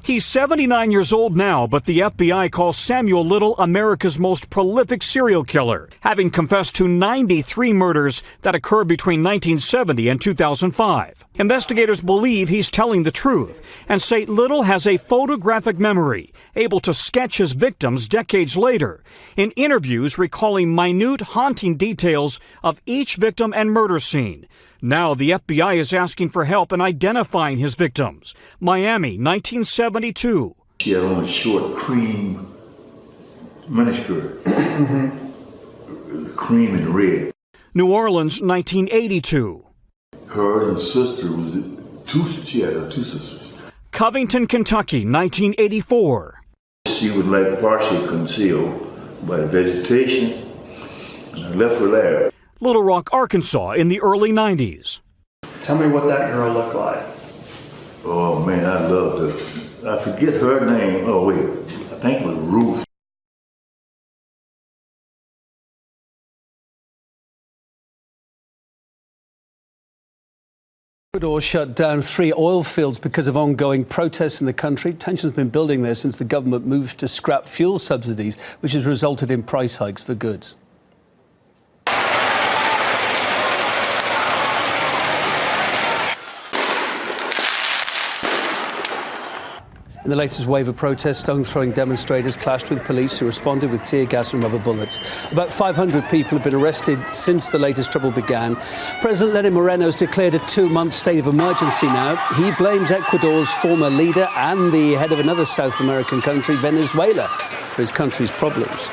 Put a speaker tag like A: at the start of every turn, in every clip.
A: He's 79 years old now, but the FBI calls Samuel Little America's most prolific serial killer, having confessed to 93 murders that occurred between 1970 and 2005. Investigators believe he's telling the truth and say Little has a photographic memory, able to sketch his victims decades later, in interviews recalling minute, haunting details of each victim and murder scene. Now the FBI is asking for help in identifying his victims. Miami, 1972.
B: She had on a short cream miniskirt, cream and red.
A: New Orleans, 1982.
B: Her and her sister she had two sisters.
A: Covington, Kentucky, 1984.
B: She was like partially concealed by the vegetation and her left leg.
A: Little Rock, Arkansas, in the early 90s.
C: Tell me what that girl looked like.
B: Oh man, I loved her. I forget her name. Oh wait, I think it was Ruth.
D: Ecuador shut down 3 oil fields because of ongoing protests in the country. Tensions have been building there since the government moved to scrap fuel subsidies, which has resulted in price hikes for goods. In the latest wave of protests, stone-throwing demonstrators clashed with police who responded with tear gas and rubber bullets. About 500 people have been arrested since the latest trouble began. President Lenin Moreno has declared a 2-month state of emergency now. He blames Ecuador's former leader and the head of another South American country, Venezuela, for his country's problems.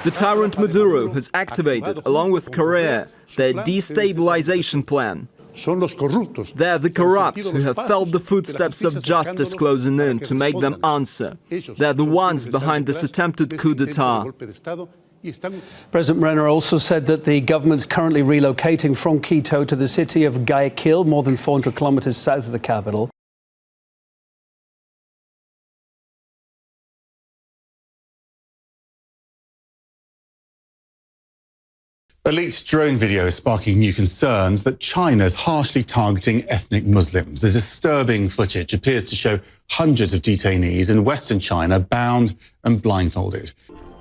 E: The tyrant Maduro has activated, along with Korea, their destabilization plan. They're the corrupt who have felt the footsteps of justice closing in to make them answer. They're the ones behind this attempted coup d'etat.
D: President Moreno also said that the government's currently relocating from Quito to the city of Guayaquil, more than 400 kilometers south of the capital.
F: A leaked drone video is sparking new concerns that China's harshly targeting ethnic Muslims. The disturbing footage appears to show hundreds of detainees in Western China bound and blindfolded.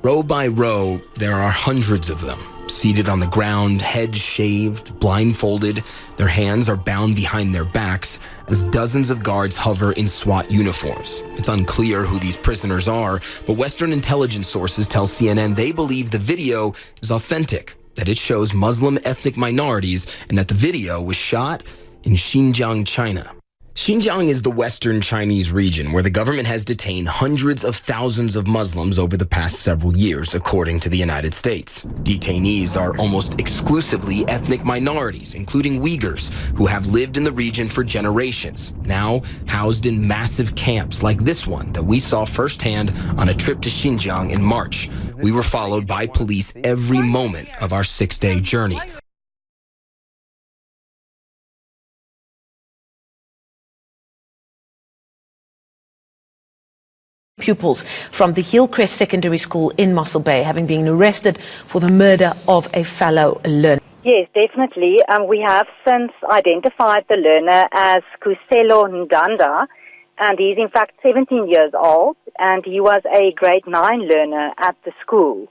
G: Row by row, there are hundreds of them, seated on the ground, heads shaved, blindfolded. Their hands are bound behind their backs as dozens of guards hover in SWAT uniforms. It's unclear who these prisoners are, but Western intelligence sources tell CNN they believe the video is authentic, that it shows Muslim ethnic minorities, and that the video was shot in Xinjiang, China. Xinjiang is the western Chinese region where the government has detained hundreds of thousands of Muslims over the past several years, according to the United States. Detainees are almost exclusively ethnic minorities, including Uyghurs, who have lived in the region for generations, now housed in massive camps like this one that we saw firsthand on a trip to Xinjiang in March. We were followed by police every moment of our 6-day journey.
H: Pupils from the Hillcrest Secondary School in Mossel Bay having been arrested for the murder of a fellow learner.
I: Yes, definitely. We have since identified the learner as Kuselo Ndanda, and he's in fact 17 years old, and he was a grade 9 learner at the school.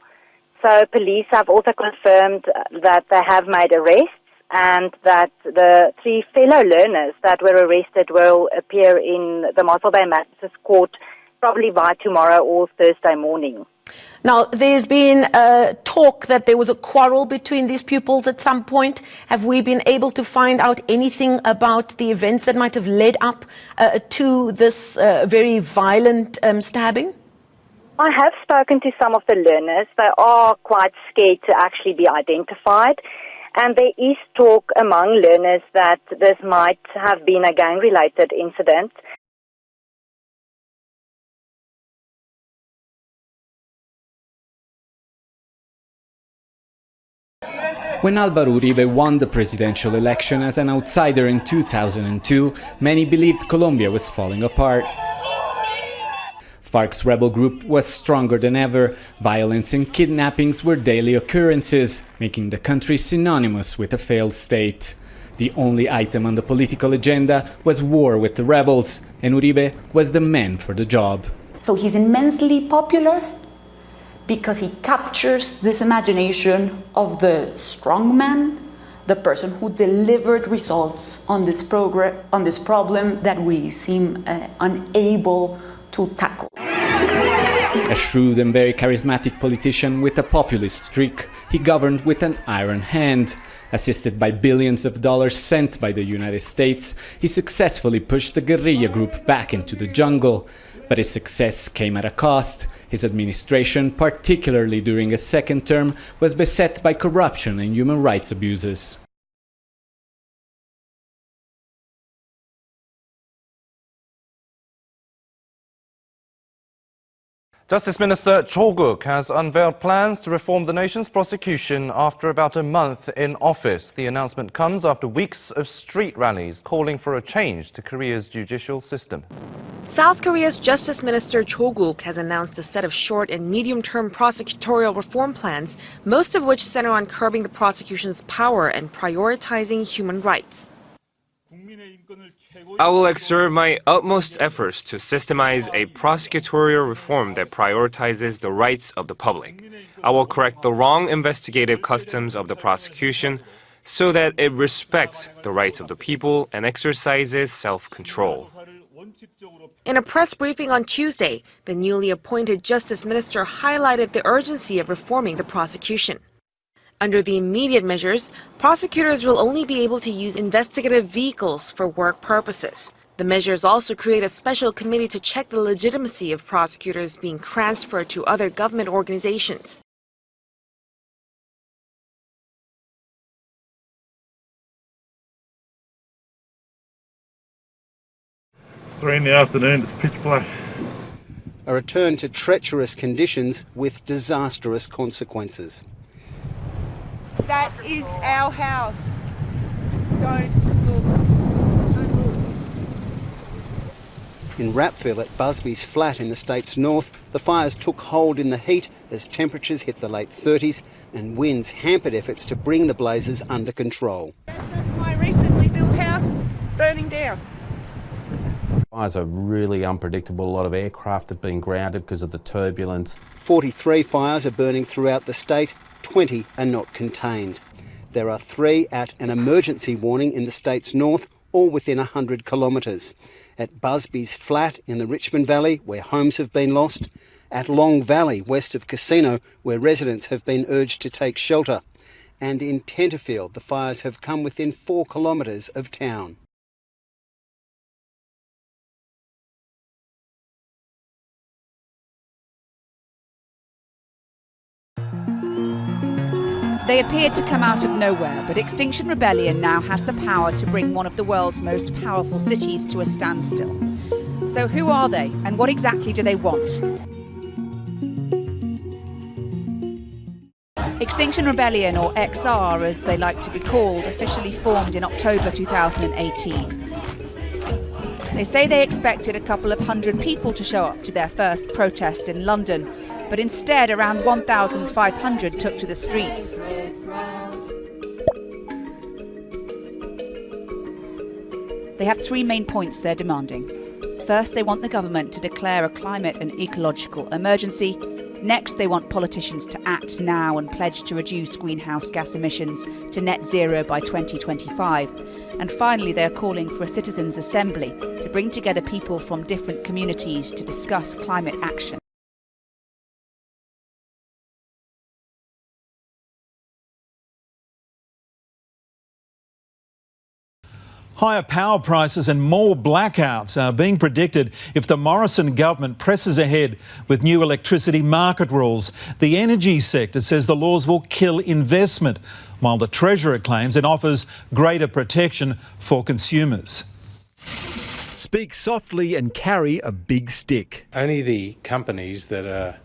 I: So police have also confirmed that they have made arrests, and that the 3 fellow learners that were arrested will appear in the Mossel Bay Magistrates Court probably by tomorrow or Thursday morning.
H: Now, there's been talk that there was a quarrel between these pupils at some point. Have we been able to find out anything about the events that might have led up to this very violent stabbing?
I: I have spoken to some of the learners. They are quite scared to actually be identified. And there is talk among learners that this might have been a gang-related incident.
J: When Alvaro Uribe won the presidential election as an outsider in 2002, many believed Colombia was falling apart. FARC's rebel group was stronger than ever. Violence and kidnappings were daily occurrences, making the country synonymous with a failed state. The only item on the political agenda was war with the rebels, and Uribe was the man for the job.
K: So he's immensely popular because he captures this imagination of the strong man, the person who delivered results on this problem that we seem unable to tackle.
J: A shrewd and very charismatic politician with a populist streak, he governed with an iron hand. Assisted by billions of dollars sent by the United States, he successfully pushed the guerrilla group back into the jungle. But his success came at a cost. His administration, particularly during his second term, was beset by corruption and human rights abuses.
L: Justice Minister Cho Kuk has unveiled plans to reform the nation's prosecution after about a month in office. The announcement comes after weeks of street rallies calling for a change to Korea's judicial system.
M: South Korea's Justice Minister Cho Kuk has announced a set of short and medium-term prosecutorial reform plans, most of which center on curbing the prosecution's power and prioritizing human rights.
N: I will exert my utmost efforts to systemize a prosecutorial reform that prioritizes the rights of the public. I will correct the wrong investigative customs of the prosecution so that it respects the rights of the people and exercises self-control.
M: In a press briefing on Tuesday, the newly appointed Justice Minister highlighted the urgency of reforming the prosecution. Under the immediate measures, prosecutors will only be able to use investigative vehicles for work purposes. The measures also create a special committee to check the legitimacy of prosecutors being transferred to other government organizations.
O: It's 3 in the afternoon, it's pitch black.
P: A return to treacherous conditions with disastrous consequences.
Q: That is our house. Don't look.
P: In Rapville at Busby's flat in the state's north, the fires took hold in the heat as temperatures hit the late 30s and winds hampered efforts to bring the blazes under control.
Q: That's my recently built house burning down.
R: Fires are really unpredictable. A lot of aircraft have been grounded because of the turbulence.
P: 43 fires are burning throughout the state. 20 are not contained. There are 3 at an emergency warning in the state's north, all within 100 kilometres. At Busby's flat in the Richmond Valley, where homes have been lost. At Long Valley, west of Casino, where residents have been urged to take shelter. And in Tenterfield, the fires have come within 4 kilometres of town.
S: They appeared to come out of nowhere, but Extinction Rebellion now has the power to bring one of the world's most powerful cities to a standstill. So who are they, and what exactly do they want? Extinction Rebellion, or XR as they like to be called, officially formed in October 2018. They say they expected a couple of hundred people to show up to their first protest in London, but instead around 1,500 took to the streets. They have 3 main points they're demanding. First, they want the government to declare a climate and ecological emergency. Next, they want politicians to act now and pledge to reduce greenhouse gas emissions to net zero by 2025. And finally, they're calling for a citizens' assembly to bring together people from different communities to discuss climate action.
T: Higher power prices and more blackouts are being predicted if the Morrison government presses ahead with new electricity market rules. The energy sector says the laws will kill investment, while the Treasurer claims it offers greater protection for consumers.
U: Speak softly and carry a big stick.
V: Only the companies that are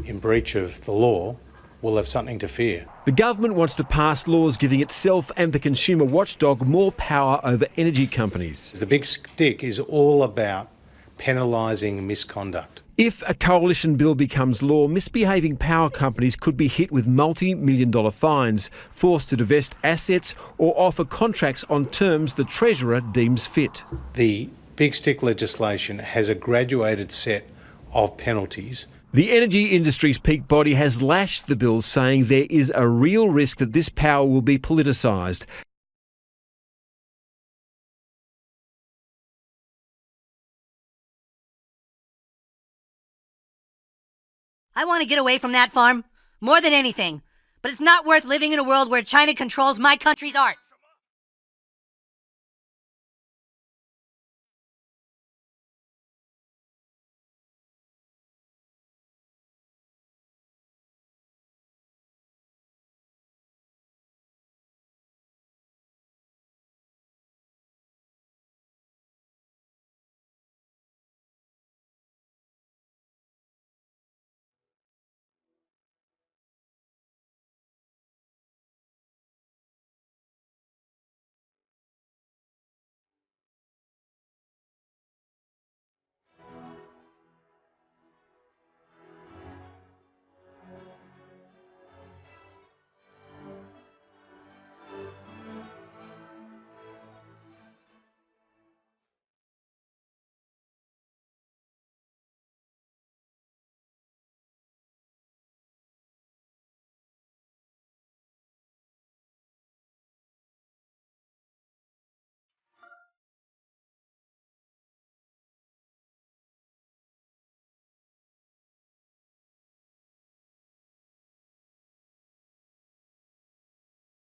V: in breach of the law will have something to fear.
U: The government wants to pass laws giving itself and the consumer watchdog more power over energy companies.
V: The big stick is all about penalising misconduct.
U: If a coalition bill becomes law, misbehaving power companies could be hit with multi-million-dollar fines, forced to divest assets or offer contracts on terms the Treasurer deems fit.
V: The Big Stick legislation has a graduated set of penalties.
U: The energy industry's peak body has lashed the bill, saying there is a real risk that this power will be politicised.
A: I want to get away from that farm, more than anything. But it's not worth living in a world where China controls my country's art.